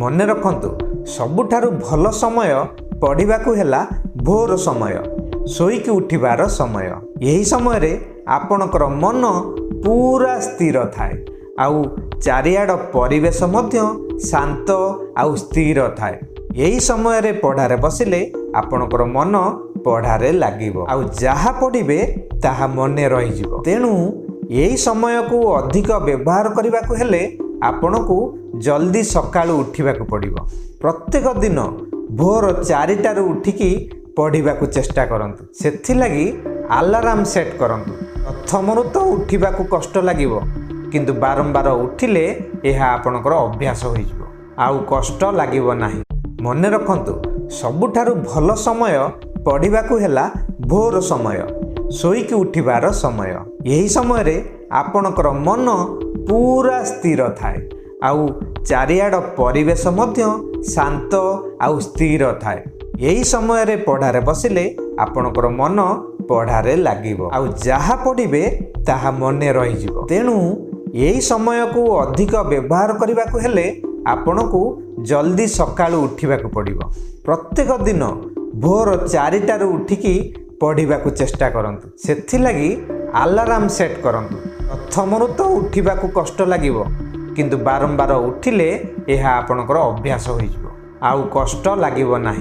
ମନେ ରଖନ୍ତୁ, ସବୁଠାରୁ ଭଲ ସମୟ ପଢ଼ିବାକୁ ହେଲା ଭୋର ସମୟ, ଶୋଇକି ଉଠିବାର ସମୟ। ଏହି ସମୟରେ ଆପଣଙ୍କର ମନ ପୁରା ସ୍ଥିର ଥାଏ ଆଉ ଚାରିଆଡ଼ ପରିବେଶ ମଧ୍ୟ ଶାନ୍ତ ଆଉ ସ୍ଥିର ଥାଏ। ଏହି ସମୟରେ ପଢ଼ାରେ ବସିଲେ ଆପଣଙ୍କର ମନ ପଢ଼ାରେ ଲାଗିବ ଆଉ ଯାହା ପଢ଼ିବେ ତାହା ମନେ ରହିଯିବ। ତେଣୁ ଏହି ସମୟକୁ ଅଧିକ ବ୍ୟବହାର କରିବାକୁ ହେଲେ ଆପଣଙ୍କୁ ଜଲ୍ଦି ସକାଳୁ ଉଠିବାକୁ ପଡ଼ିବ। ପ୍ରତ୍ୟେକ ଦିନ ଭୋର 4ଟାରୁ ଉଠିକି ପଢ଼ିବାକୁ ଚେଷ୍ଟା କରନ୍ତୁ। ସେଥିଲାଗି ଆଲାର୍ମ ସେଟ୍ କରନ୍ତୁ। ପ୍ରଥମରୁ ତ ଉଠିବାକୁ କଷ୍ଟ ଲାଗିବ, କିନ୍ତୁ ବାରମ୍ବାର ଉଠିଲେ ଏହା ଆପଣଙ୍କର ଅଭ୍ୟାସ ହୋଇଯିବ ଆଉ କଷ୍ଟ ଲାଗିବ ନାହିଁ। ମନେ ରଖନ୍ତୁ, ସବୁଠାରୁ ଭଲ ସମୟ ପଢ଼ିବାକୁ ହେଲା ଭୋର ସମୟ, ଶୋଇକି ଉଠିବାର ସମୟ। ଏହି ସମୟରେ ଆପଣଙ୍କର ମନ ପୁରା ସ୍ଥିର ଥାଏ ଆଉ ଚାରିଆଡ଼ ପରିବେଶ ମଧ୍ୟ ଶାନ୍ତ ଆଉ ସ୍ଥିର ଥାଏ। ଏହି ସମୟରେ ପଢ଼ାରେ ବସିଲେ ଆପଣଙ୍କର ମନ ପଢ଼ାରେ ଲାଗିବ ଆଉ ଯାହା ପଢ଼ିବେ ତାହା ମନେ ରହିଯିବ। ତେଣୁ ଏହି ସମୟକୁ ଅଧିକ ବ୍ୟବହାର କରିବାକୁ ହେଲେ ଆପଣଙ୍କୁ ଜଲ୍ଦି ସକାଳୁ ଉଠିବାକୁ ପଡ଼ିବ। ପ୍ରତ୍ୟେକ ଦିନ ଭୋର 4ଟାରୁ ଉଠିକି ପଢ଼ିବାକୁ ଚେଷ୍ଟା କରନ୍ତୁ। ସେଥିଲାଗି ଆଲାର୍ମ ସେଟ୍ କରନ୍ତୁ। ପ୍ରଥମରୁ ତ ଉଠିବାକୁ କଷ୍ଟ ଲାଗିବ, କିନ୍ତୁ ବାରମ୍ବାର ଉଠିଲେ ଏହା ଆପଣଙ୍କର ଅଭ୍ୟାସ ହୋଇଯିବ ଆଉ କଷ୍ଟ ଲାଗିବ ନାହିଁ।